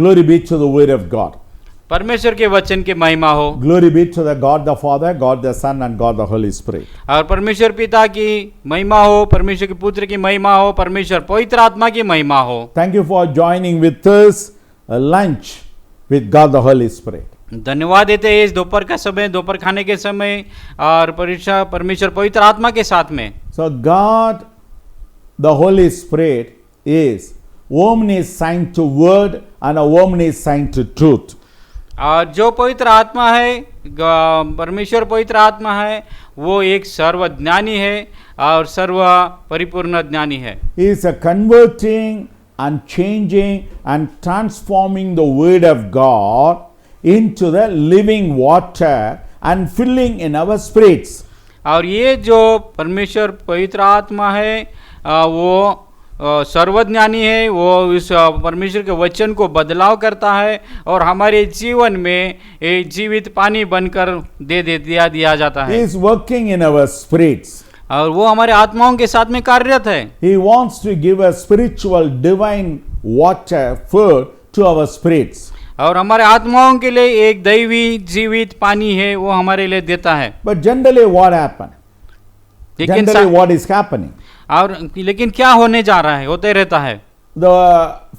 Glory be to the word of God. परमेश्वर के वचन की महिमा हो। Glory be to the God the Father, God the Son, and God the Holy Spirit. और परमेश्वर पिता की महिमा हो, परमेश्वर के पुत्र की महिमा हो, परमेश्वर पवित्र आत्मा की महिमा हो। Thank you for joining with us lunch with God the Holy Spirit. धन्यवाद देते हैं इस दोपहर का समय, दोपहर खाने के समय और परमेश्वर पवित्र आत्मा के साथ में। So God the Holy Spirit is omniscient to word and omniscient to truth. और जो पवित्र आत्मा है, परमेश्वर पवित्र आत्मा है, वो एक सर्वज्ञानी है और सर्व परिपूर्ण ज्ञानी है। He is converting and changing and transforming the word of God into the living water and filling in our spirits. और ये जो परमेश्वर पवित्र आत्मा है वो सर्वज्ञानी है, वो इस परमेश्वर के वचन को बदलाव करता है और हमारे जीवन में एक जीवित पानी बनकर दिया जाता है। He is working in our spirits. और वो हमारे आत्माओं के साथ में कार्यरत है। He wants to give a spiritual divine water food to our spirits. और हमारे आत्माओं के लिए एक दैवी जीवित पानी है, वो हमारे लिए देता है। But generally what happened? Generally what is happening? और लेकिन क्या होने जा रहा है, होते रहता है। The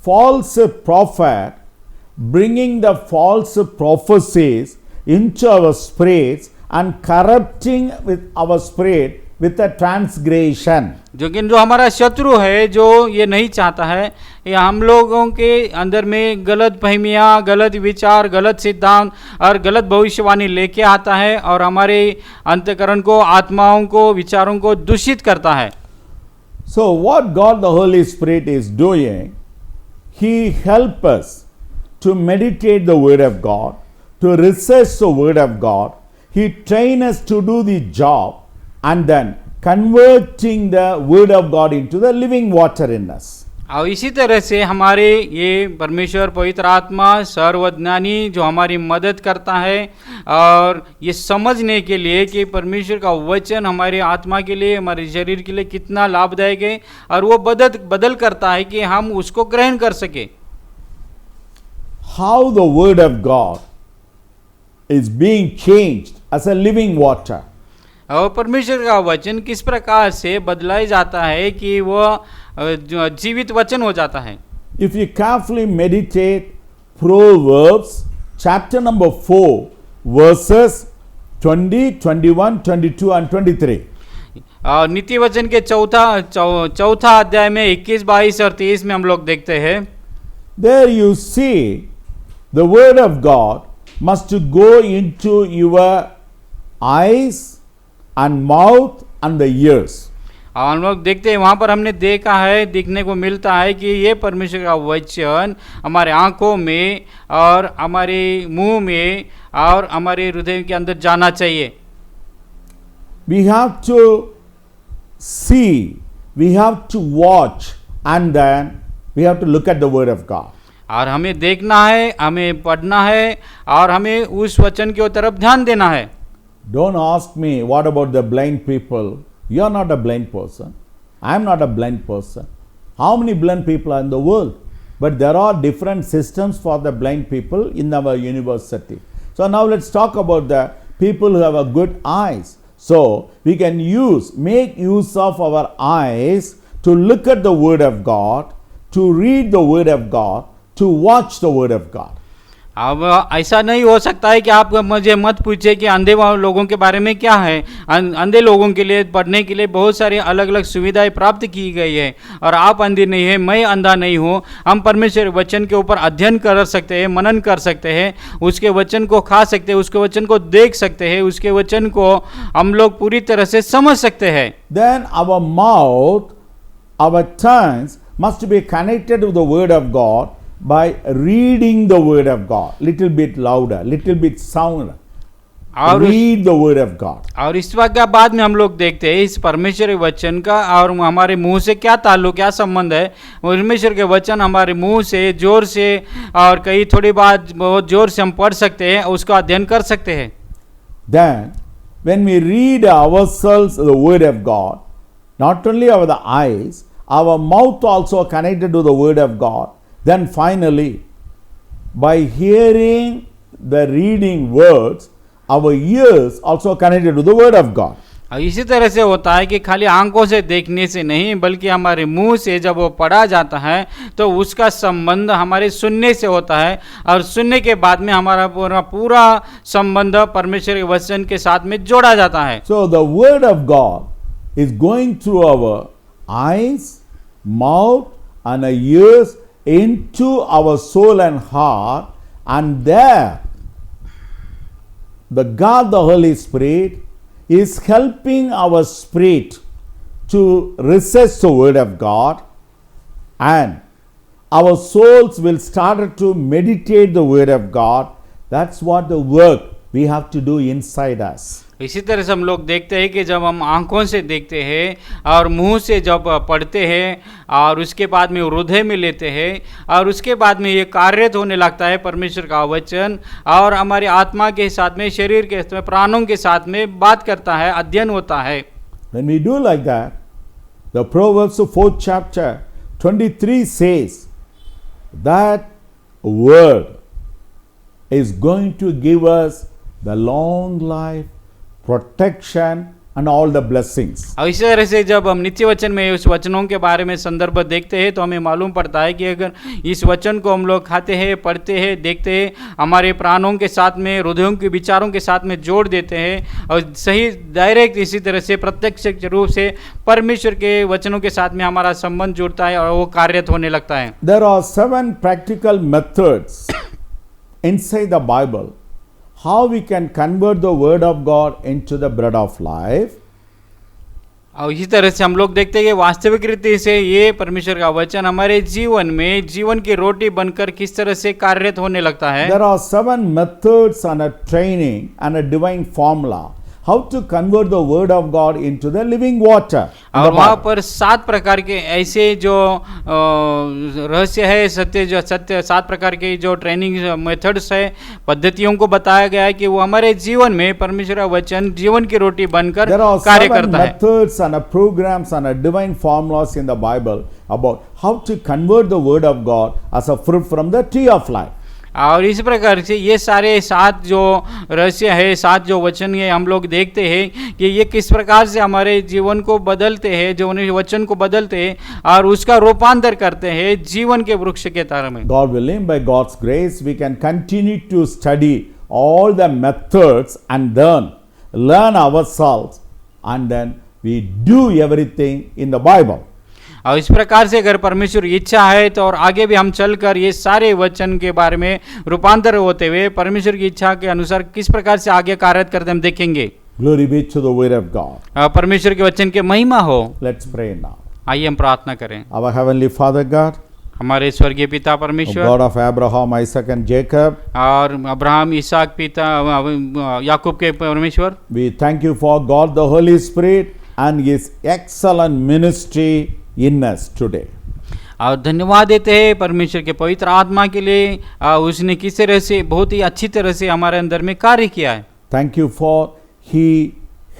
false prophet bringing the false prophecies into our spirits and corrupting with our spirit with a transgression. जो हमारा शत्रु है, जो ये नहीं चाहता है ये हम लोगों के अंदर में गलत फहमियाँ, गलत विचार, गलत सिद्धांत और गलत भविष्यवाणी लेके आता है और हमारे अंतःकरण को, आत्माओं को, विचारों को दूषित करता है। So what God the Holy Spirit is doing, He helps us to meditate the Word of God, to research the Word of God. He trains us to do the job and then converting the Word of God into the living water in us. और इसी तरह से हमारे ये परमेश्वर पवित्र आत्मा सर्वज्ञानी जो हमारी मदद करता है और ये समझने के लिए कि परमेश्वर का वचन हमारे आत्मा के लिए, हमारे शरीर के लिए कितना लाभदायक है और वो बदल करता है कि हम उसको ग्रहण कर सके। How the word of God is being changed as a living water. और परमेश्वर का वचन किस प्रकार से बदलाया जाता है कि वह जीवित वचन हो जाता है। If you carefully meditate Proverbs chapter number 4 verses 20, 21, 22 and 23. नीति वचन के चौथा अध्याय में 21, 22 और 23 में हम लोग देखते हैं। There you see the word of God must go into your eyes and mouth and the ears. हम लोग देखते हैं, वहाँ पर हमने देखा है, देखने को मिलता है कि ये परमेश्वर का वचन हमारे आँखों में और हमारे मुंह में और हमारे हृदय के अंदर जाना चाहिए। We have to see, we have to watch and then we have to look at the word of God. और हमें देखना है, हमें पढ़ना है और हमें उस वचन की तरफ ध्यान देना है। Don't ask me what about the blind people. You are not a blind person. I am not a blind person. How many blind people are in the world? But there are different systems for the blind people in our university. So now let's talk about the people who have a good eyes. So we can make use of our eyes to look at the word of God, to read the word of God, to watch the word of God. अब ऐसा नहीं हो सकता है कि आप मुझे मत पूछे कि अंधे लोगों के बारे में क्या है। अंधे लोगों के लिए पढ़ने के लिए बहुत सारी अलग अलग सुविधाएं प्राप्त की गई है और आप अंधे नहीं है, मैं अंधा नहीं हूँ। हम परमेश्वर वचन के ऊपर अध्ययन कर सकते हैं, मनन कर सकते हैं, उसके वचन को खा सकते हैं, उसके वचन को देख सकते हैं, उसके वचन को हम लोग पूरी तरह से समझ सकते हैं। Then our mouth, our tongues must be connected to the word of God by reading the word of God, little bit louder, little bit sounder. Read the word of God. और इस बात का बाद में हम लोग देखते हैं इस परमेश्वर के वचन का और हमारे मुंह से क्या ताल्लुक, क्या संबंध है। परमेश्वर के वचन हमारे मुंह से जोर से और कई थोड़ी बात बहुत जोर से हम पढ़ सकते हैं, उसका अध्ययन कर सकते हैं। Then when we read ourselves the word of God, not only our eyes, our mouth also connected to the word of God. Then finally, by hearing the reading words, our ears also connected to the word of God. और इसी तरह से होता है कि खाली आंखों से देखने से नहीं बल्कि हमारे मुंह से जब वो पढ़ा जाता है तो उसका संबंध हमारे सुनने से होता है और सुनने के बाद में हमारा पूरा संबंध परमेश्वर के वचन के साथ में जोड़ा जाता है. So the word of God is going through our eyes, mouth and our ears into our soul and heart, and there the God, the Holy Spirit, is helping our spirit to resist the word of God, and our souls will start to meditate the word of God. That's what the work we have to do inside us. इसी तरह से हम लोग देखते हैं कि जब हम आंखों से देखते हैं और मुंह से जब पढ़ते हैं और उसके बाद में हृदय में लेते हैं और उसके बाद में ये कार्यरत होने लगता है परमेश्वर का वचन और हमारी आत्मा के साथ में, शरीर के साथ में, प्राणों के साथ में बात करता है, अध्ययन होता है. When we do like that, the Proverbs 4th chapter 23 says that word is going to give us the long life, protection and all the blessings. और इसी तरह से जब हम नित्य वचन में उस वचनों के बारे में संदर्भ देखते हैं तो हमें मालूम पड़ता है कि अगर इस वचन को हम लोग खाते हैं, पढ़ते हैं, देखते हैं, हमारे प्राणों के साथ में, हृदयों के विचारों के साथ में जोड़ देते हैं और सही डायरेक्ट इसी तरह से प्रत्यक्ष रूप से परमेश्वर के वचनों के साथ में हमारा संबंध जुड़ता है और वो कार्यरत होने लगता है. There are 7 practical methods inside the Bible how we can convert the word of God into the bread of life. और इसी तरह से हम लोग देखते हैं कि वास्तविक रीति से ये परमेश्वर का वचन हमारे जीवन में जीवन की रोटी बनकर किस तरह से कार्यरत होने लगता है. There are 7 methods and a training and a divine formula how to convert the word of God into the living water. और वहाँ पर 7 प्रकार के ऐसे जो रहस्य है, सत्य 7 प्रकार के जो ट्रेनिंग मेथड्स है, पद्धतियों को बताया गया है कि वो हमारे जीवन में परमेश्वर का वचन जीवन की रोटी बनकर कार्य करता है. There are 7 methods and a programs and a divine formulas in the Bible about how to convert the word of God as a fruit from the tree of life. और इस प्रकार से ये सारे 7 जो रहस्य है, 7 जो वचन है, हम लोग देखते हैं कि ये किस प्रकार से हमारे जीवन को बदलते हैं, जो उन्हें वचन को बदलते हैं और उसका रूपांतर करते हैं जीवन के वृक्ष के तरह में. God willing, by God's grace, we can continue to study all the methods and then learn ourselves, and then we do everything in the Bible. और इस प्रकार से अगर परमेश्वर की इच्छा है तो और आगे भी हम चलकर ये सारे वचन के बारे में रूपांतर होते हुए परमेश्वर की इच्छा के अनुसार किस प्रकार से आगे कार्य करते हम देखेंगे. Glory be to the word of God. परमेश्वर के वचन के महिमा हो. Let's pray now. आइए हम प्रार्थना करें. Our heavenly Father God, हमारे स्वर्गीय पिता परमेश्वर, God of Abraham, Isaac and Jacob, और अब्राहम, इसहाक, पिता याकूब के परमेश्वर, we thank you for God the Holy Spirit and his excellent ministry in us today. और धन्यवाद देते हैं परमेश्वर के पवित्र आत्मा के लिए, उसने किस तरह से बहुत ही अच्छी तरह से हमारे अंदर में कार्य किया है. Thank you for he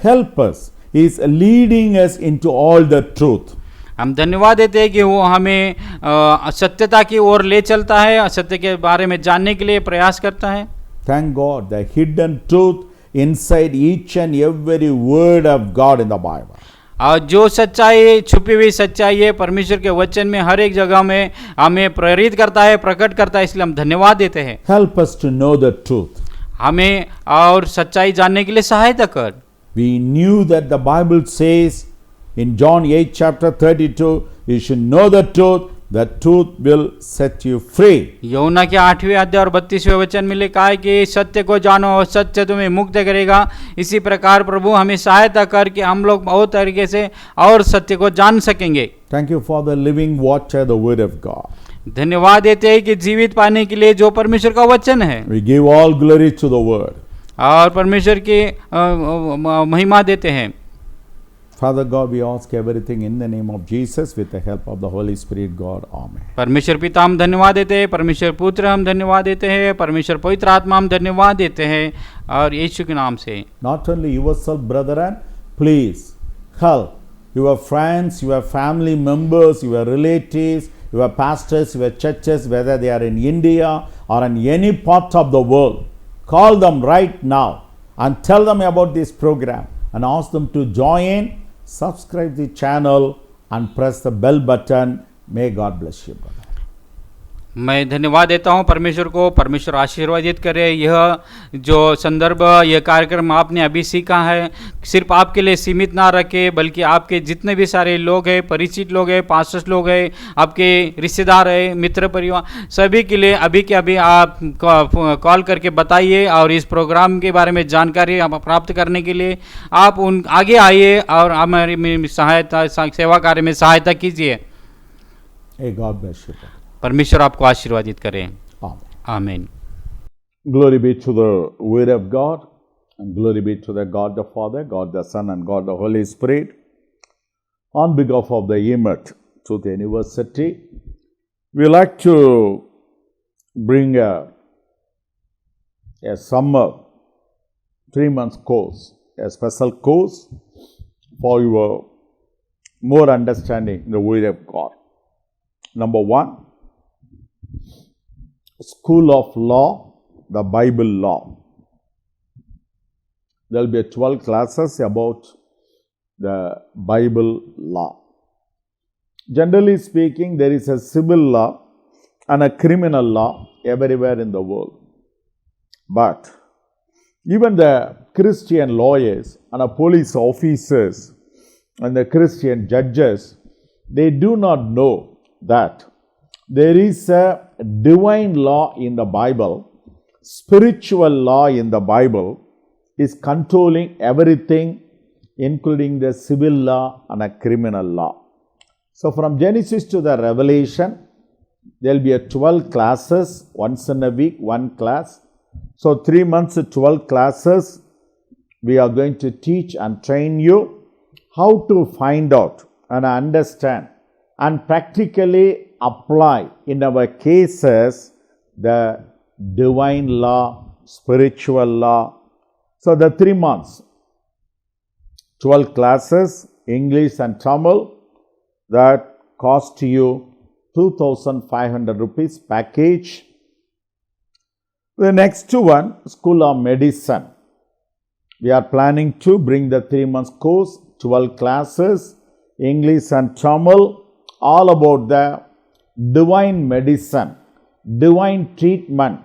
help us, he is leading us into all the truth. हम धन्यवाद देते हैं कि वो हमें सत्यता की ओर ले चलता है, सत्य के बारे में जानने के लिए प्रयास करता है. Thank God, the hidden truth inside each and every word of God in the Bible. और जो सच्चाई, छुपी हुई सच्चाई है परमेश्वर के वचन में हर एक जगह में हमें प्रेरित करता है, प्रकट करता है, इसलिए हम धन्यवाद देते हैं. Help us to know the truth. हमें और सच्चाई जानने के लिए सहायता कर. We knew that the Bible says in John 8 chapter 32, you should know the truth will set you free. यूहन्ना के 8वें अध्याय और 32वें वचन में लिखा है कि सत्य को जानो और सत्य तुम्हें मुक्त करेगा. इसी प्रकार प्रभु हमें सहायता कर कि हम लोग बहुत तरीके से और सत्य को जान सकेंगे. Thank you for the living water, the word of God. धन्यवाद देते हैं कि जीवित पाने के लिए जो परमेश्वर का वचन है, We give all glory to the word. और परमेश्वर की महिमा देते हैं. Father God, we ask everything in the name of Jesus with the help of the Holy Spirit God. Amen. परमेश्वर पिता हम धन्यवाद देते हैं, परमेश्वर पुत्र हम धन्यवाद देते हैं, परमेश्वर पवित्र आत्मा हम धन्यवाद देते हैं, और यीशु के नाम से. Not only yourself, brethren, please help your friends, your family members, your relatives, your pastors, your churches, whether they are in India or in any part of the world. Call them right now and tell them about this program and ask them to join, subscribe the channel and press the bell button. May God bless you, brother. मैं धन्यवाद देता हूं परमेश्वर को। परमेश्वर आशीर्वादित करे। यह जो संदर्भ, यह कार्यक्रम आपने अभी सीखा है, सिर्फ आपके लिए सीमित ना रखे, बल्कि आपके जितने भी सारे लोग हैं, परिचित लोग हैं, पास्टर्स लोग हैं, आपके रिश्तेदार हैं, मित्र परिवार, सभी के लिए अभी के अभी आप कॉल करके बताइए। और इस प्रोग्राम के बारे में जानकारी प्राप्त करने के लिए आप उन आगे आइए और हमारी सहायता, सेवा कार्य में सहायता कीजिए। Hey, God bless you, brother. परमेश्वर आपको आशीर्वादित करें। Amen. आमीन। Glory be to the Word of God, and glory be to the God the Father, God the Son, and God the Holy Spirit. On behalf of the EMET Truth University, we like to bring a summer 3-month course, a special course for your more understanding the Word of God. Number 1, School of Law, the Bible Law. There will be 12 classes about the Bible law. Generally speaking, there is a civil law and a criminal law everywhere in the world. But even the Christian lawyers and the police officers and the Christian judges, they do not know that there is a divine law in the Bible, spiritual law in the Bible is controlling everything, including the civil law and a criminal law. So from Genesis to the Revelation, there will be 12 classes, once in a week, one class. So 3 months, 12 classes, we are going to teach and train you how to find out and understand and practically apply in our cases the divine law, spiritual law. So the 3 months, 12 classes, English and Tamil, that cost you 2,500 rupees package. The next one, School of Medicine. We are planning to bring the 3 months course, 12 classes, English and Tamil, all about the divine medicine, divine treatment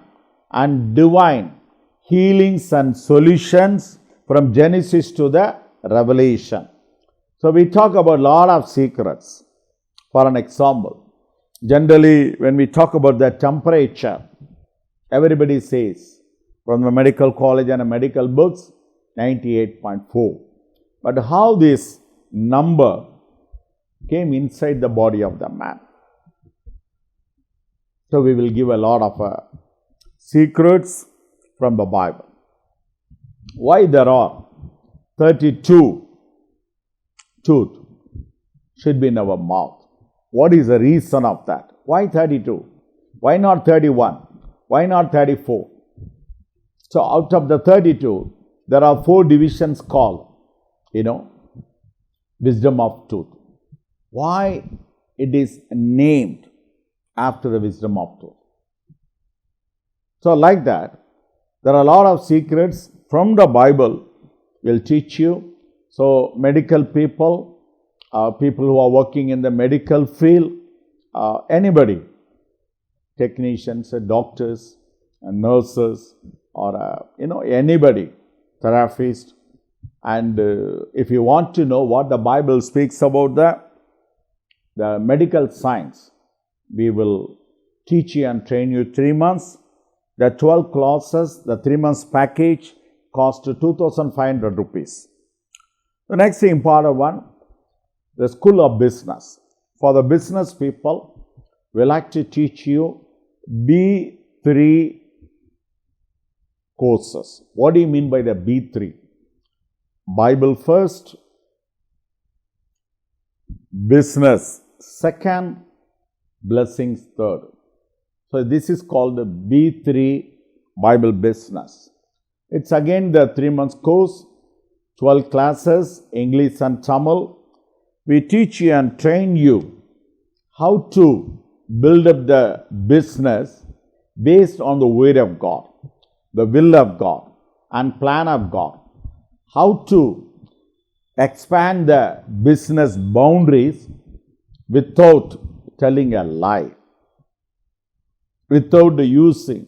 and divine healings and solutions from Genesis to the Revelation. So we talk about a lot of secrets. For an example, generally when we talk about the temperature, everybody says from the medical college and the medical books 98.4. But how this number came inside the body of the man? So we will give a lot of secrets from the Bible. Why there are 32 teeth should be in our mouth? What is the reason of that? Why 32? Why not 31? Why not 34? So out of the 32, there are 4 divisions called, wisdom of truth. Why it is named after the wisdom of truth? So like that, there are a lot of secrets from the Bible will teach you. So medical people, people who are working in the medical field, anybody, technicians, doctors, and nurses, or anybody, therapist. And if you want to know what the Bible speaks about the medical science, we will teach you and train you 3 months. The 12 classes, the 3 months package cost 2,500 rupees. The next important one, the School of Business. For the business people, we like to teach you B3 courses. What do you mean by the B3? Bible first, business second, blessings third. So this is called the B3 Bible Business. It's again the 3 months course, 12 classes, English and Tamil. We teach you and train you how to build up the business based on the word of God, the will of God, and plan of God. How to expand the business boundaries without telling a lie, without using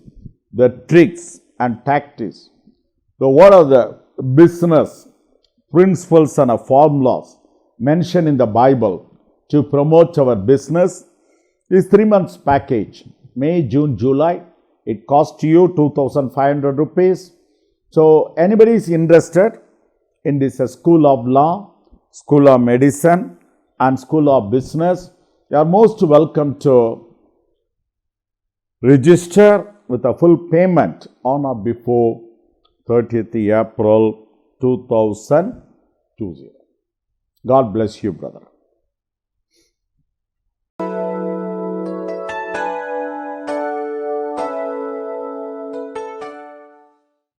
the tricks and tactics. So what are the business principles and formulas mentioned in the Bible to promote our business? This 3 months package, May, June, July, it costs you 2,500 rupees. So anybody is interested in this School of Law, School of Medicine and School of Business, you are most welcome to register with a full payment on or before 30th April 2020. God bless you, brother.